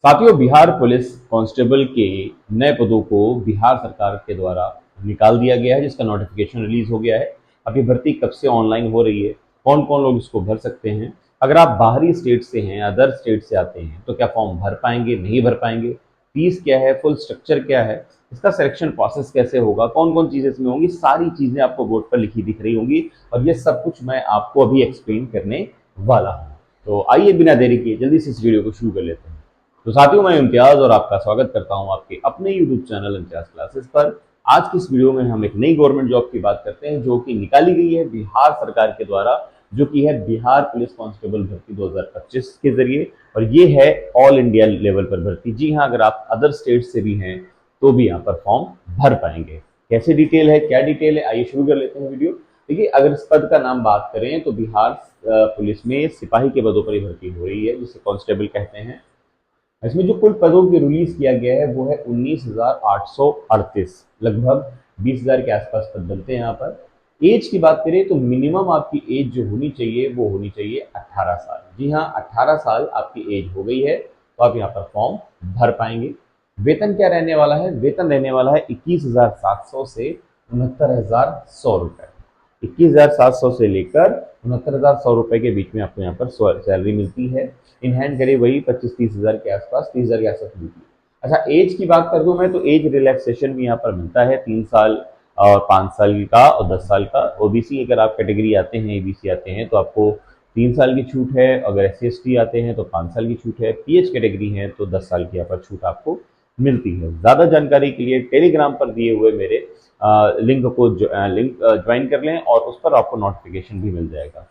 साथियों, Bihar police constable के नए पदों को बिहार सरकार के द्वारा निकाल दिया गया है, जिसका नोटिफिकेशन रिलीज हो गया है। अब ये भर्ती कब से ऑनलाइन हो रही है, कौन कौन लोग इसको भर सकते हैं, अगर आप बाहरी स्टेट से हैं, अदर स्टेट से आते हैं तो क्या फॉर्म भर पाएंगे, नहीं भर पाएंगे, फीस क्या है, फुल स्ट्रक्चर क्या है, इसका सिलेक्शन प्रोसेस कैसे होगा, कौन कौन चीजें इसमें होंगी, सारी चीजें आपको बोर्ड पर लिखी दिख रही होंगी और ये सब कुछ मैं आपको अभी एक्सप्लेन करने वाला हूँ। तो आइए बिना देरी किए जल्दी से इस वीडियो को शुरू कर लेते हैं। तो साथियों, मैं इम्तियाज और आपका स्वागत करता हूं आपके अपने यूट्यूब चैनल इम्तियाज क्लासेस पर। आज की इस वीडियो में हम एक नई गवर्नमेंट जॉब की बात करते हैं जो कि निकाली गई है बिहार सरकार के द्वारा, जो कि है बिहार पुलिस कांस्टेबल भर्ती 2025 के जरिए। और ये है ऑल इंडिया लेवल पर भर्ती। जी हाँ, अगर आप अदर स्टेट से भी हैं तो भी यहाँ पर फॉर्म भर पाएंगे। कैसे डिटेल है, क्या डिटेल है, आइए शुरू कर लेते हैं वीडियो। देखिए, अगर इस पद का नाम बात करें तो बिहार पुलिस में सिपाही के पदों पर भर्ती हो रही है, जिसे कांस्टेबल कहते हैं। इसमें जो कुल पदों की रिलीज किया गया है वो है 19,838, लगभग 20,000 के आसपास पद बनते हैं यहाँ पर। एज की बात करें तो मिनिमम आपकी एज जो होनी चाहिए वो होनी चाहिए 18 साल। जी हाँ, 18 साल आपकी एज हो गई है तो आप यहाँ पर फॉर्म भर पाएंगे। वेतन क्या रहने वाला है? वेतन रहने वाला है 21,700 से 69,100 रुपए। 21,700 से लेकर 69,100 रुपए के बीच में आपको यहाँ पर सैलरी मिलती है। इन हैंड करीब वही 25-30 हज़ार के आसपास, 30,000 के आसपास मिलती है। अच्छा, एज की बात कर दूं मैं तो एज रिलैक्सेशन भी यहाँ पर मिलता है, 3 साल और 5 साल का और 10 साल का। ओबीसी अगर आप कैटेगरी आते हैं, एबीसी आते हैं तो आपको 3 साल की छूट है। अगर SC/ST आते हैं तो 5 साल की छूट है। PH कैटेगरी है तो 10 साल की यहाँ पर छूट आपको मिलती है। ज्यादा जानकारी के लिए टेलीग्राम पर दिए हुए मेरे लिंक को ज्वाइन कर लें और उस पर आपको नोटिफिकेशन भी मिल जाएगा।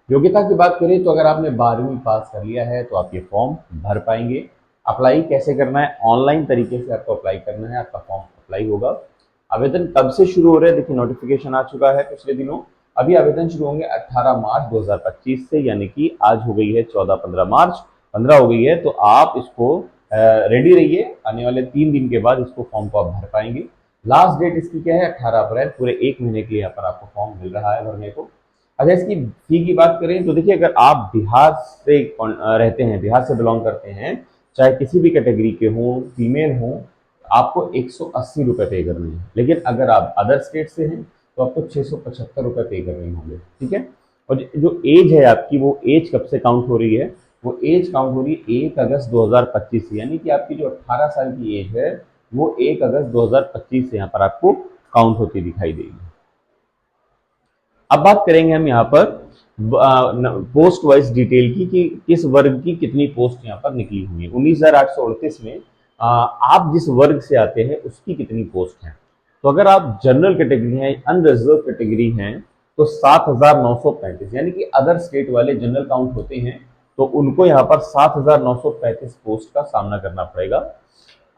योग्यता की बात करें तो अगर आपने 12वीं पास कर लिया है तो आप ये फॉर्म भर पाएंगे। अप्लाई कैसे करना है? ऑनलाइन तरीके से आपको अप्लाई करना है, आपका फॉर्म अप्लाई होगा। आवेदन कब से शुरू हो रहे हैं? देखिए, नोटिफिकेशन आ चुका है पिछले दिनों। अभी आवेदन शुरू होंगे 18 मार्च 2025 से, यानी कि आज हो गई है 14-15 मार्च, 15 हो गई है। तो आप इसको रेडी रहिए, आने वाले 3 दिन के बाद इसको फॉर्म को आप भर पाएंगे। लास्ट डेट इसकी क्या है? 18 अप्रैल। पूरे 1 महीने के लिए यहाँ पर आपको फॉर्म मिल रहा है भरने को। अच्छा, इसकी फी की बात करें तो देखिए, अगर आप बिहार से रहते हैं, बिहार से बिलोंग करते हैं, चाहे किसी भी कैटेगरी के हों, फीमेल हों, आपको 180 रुपये पे करने हैं। लेकिन अगर आप अदर स्टेट से हैं तो आपको 675 रुपये पे करने होंगे। ठीक है। और जो एज है आपकी, वो एज कब से काउंट हो रही है? वो एज काउंट हो रही है 1 अगस्त 2025 से, यानी कि आपकी जो 18 साल की एज है वो 1 अगस्त 2025 से यहाँ पर आपको काउंट होती दिखाई देगी। अब बात करेंगे हम यहाँ पर पोस्ट वाइज डिटेल की कि किस वर्ग की कितनी पोस्ट यहाँ पर निकली हुई है। 19,838 में आप जिस वर्ग से आते हैं उसकी कितनी पोस्ट है। तो अगर आप जनरल कैटेगरी हैं, अनरिजर्व कैटेगरी हैं, तो 7,935, यानी कि अदर स्टेट वाले जनरल काउंट होते हैं तो उनको यहाँ पर 7,935 पोस्ट का सामना करना पड़ेगा।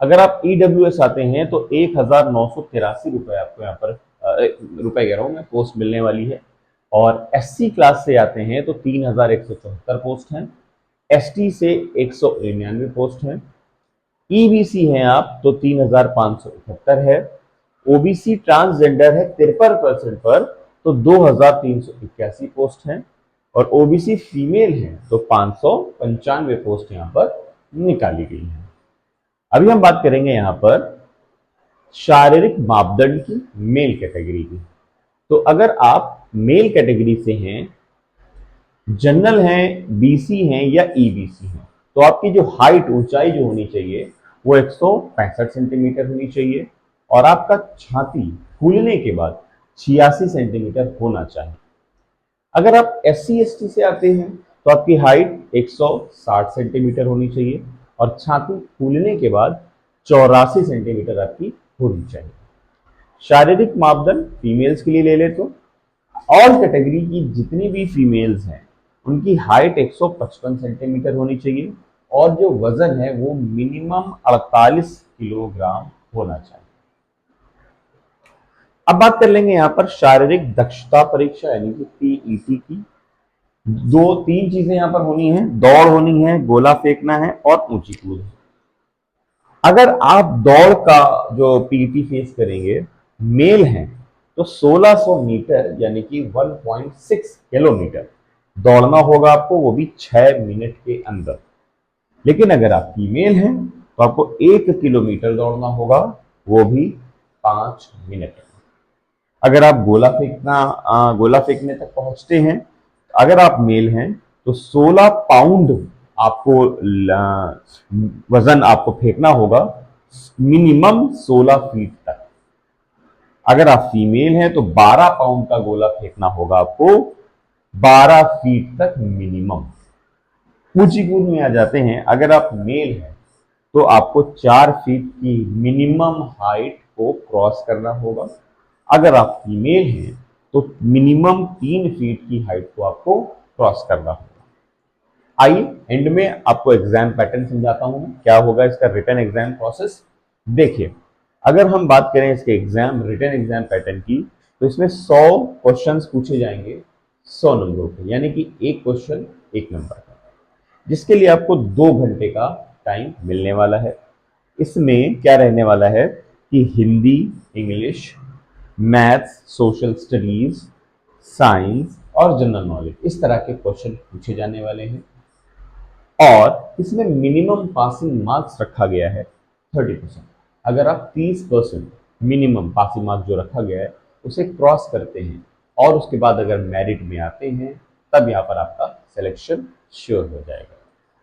अगर आप EWS आते हैं तो 1,983 रुपए आपको यहाँ पर रुपए कह रहा हूँ मैं, पोस्ट मिलने वाली है। और SC क्लास से आते हैं तो 3,174 पोस्ट हैं। ST से 199 पोस्ट हैं। EBC हैं आप तो 3,571 है। OBC ट्रांसजेंडर है 53% पर तो 2,381 पोस्ट हैं। और OBC फीमेल है तो 595 पोस्ट यहाँ पर निकाली गई है। अभी हम बात करेंगे यहाँ पर शारीरिक मापदंड की, मेल कैटेगरी की। तो अगर आप मेल कैटेगरी से हैं, जनरल हैं, BC हैं या EBC हैं, तो आपकी जो हाइट, ऊंचाई जो होनी चाहिए वो 165 सेंटीमीटर होनी चाहिए और आपका छाती फूलने के बाद 86 सेंटीमीटर होना चाहिए। अगर आप SC/ST से आते हैं तो आपकी हाइट 160 सेंटीमीटर होनी चाहिए और छाती फूलने के बाद 84 सेंटीमीटर आपकी होनी चाहिए। शारीरिक मापदंड फीमेल्स के लिए ले ले तो ऑल कैटेगरी की जितनी भी फीमेल्स हैं उनकी हाइट 155 सेंटीमीटर होनी चाहिए और जो वजन है वो मिनिमम 48 किलोग्राम होना चाहिए। अब बात कर लेंगे यहाँ पर शारीरिक दक्षता परीक्षा यानी कि PET की। 2-3 चीजें यहाँ पर होनी है, दौड़ होनी है, गोला फेंकना है और ऊंची कूद। अगर आप दौड़ का जो PET फेस करेंगे, मेल हैं तो 1600 मीटर यानी कि 1.6 किलोमीटर दौड़ना होगा आपको, वो भी 6 मिनट के अंदर। लेकिन अगर आप फीमेल हैं तो आपको 1 किलोमीटर दौड़ना होगा, वो भी 5 मिनट। अगर आप गोला फेंकने तक पहुंचते हैं, अगर आप मेल हैं तो 16 पाउंड आपको वजन आपको फेंकना होगा, मिनिमम 16 फीट तक। अगर आप फीमेल हैं तो 12 पाउंड का गोला फेंकना होगा आपको 12 फीट तक मिनिमम। ऊंची कूद में आ जाते हैं, अगर आप मेल हैं तो आपको 4 फीट की मिनिमम हाइट को क्रॉस करना होगा। अगर आप फीमेल हैं तो मिनिमम 3 फीट की हाइट को आपको क्रॉस करना होगा। आइए एंड में आपको एग्जाम पैटर्न समझाता हूं मैं, क्या होगा इसका रिटन एग्जाम प्रोसेस। देखिए, अगर हम बात करें इसके रिटन एग्जाम पैटर्न की, तो इसमें 100 क्वेश्चंस पूछे जाएंगे 100 नंबरों के, यानी कि एक क्वेश्चन 1 नंबर का, जिसके लिए आपको 2 घंटे का टाइम मिलने वाला है। इसमें क्या रहने वाला है कि Hindi, English, maths, social studies, science और जनरल नॉलेज, इस तरह के क्वेश्चन पूछे जाने वाले हैं। और इसमें मिनिमम पासिंग मार्क्स रखा गया है 30%। अगर आप 30% मिनिमम पासिंग मार्क्स जो रखा गया है उसे क्रॉस करते हैं और उसके बाद अगर मेरिट में आते हैं, तब यहाँ पर आपका सिलेक्शन श्योर हो जाएगा।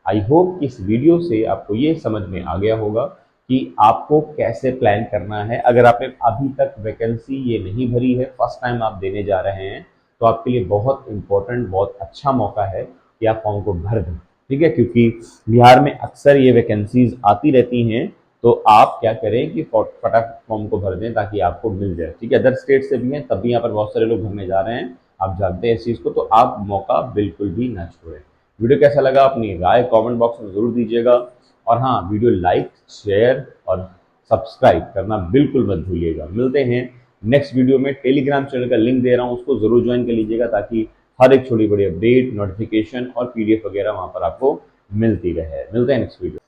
आई होप कि इस वीडियो से आपको ये समझ में आ गया होगा कि आपको कैसे प्लान करना है। अगर आपने अभी तक वैकेंसी ये नहीं भरी है, फर्स्ट टाइम आप देने जा रहे हैं, तो आपके लिए बहुत इंपॉर्टेंट, बहुत अच्छा मौका है कि आप फॉर्म को भर दें। ठीक है, क्योंकि बिहार में अक्सर ये वैकेंसीज आती रहती हैं, तो आप क्या करें कि फटाफट फॉर्म को भर दें ताकि आपको मिल जाए। ठीक है, अदर स्टेट से भी हैं, तब भी यहाँ पर बहुत सारे लोग भरने जा रहे हैं, आप जानते हैं इस चीज़ को, तो आप मौका बिल्कुल भी ना छोड़ें। वीडियो कैसा लगा अपनी राय कमेंट बॉक्स में जरूर दीजिएगा, और हाँ, वीडियो लाइक, शेयर और सब्सक्राइब करना बिल्कुल मत भूलिएगा। मिलते हैं नेक्स्ट वीडियो में। टेलीग्राम चैनल का लिंक दे रहा हूँ, उसको जरूर ज्वाइन कर लीजिएगा ताकि हर एक छोटी बड़ी अपडेट, नोटिफिकेशन और PDF वगैरह वहां पर आपको मिलती रहे। मिलते हैं नेक्स्ट वीडियो।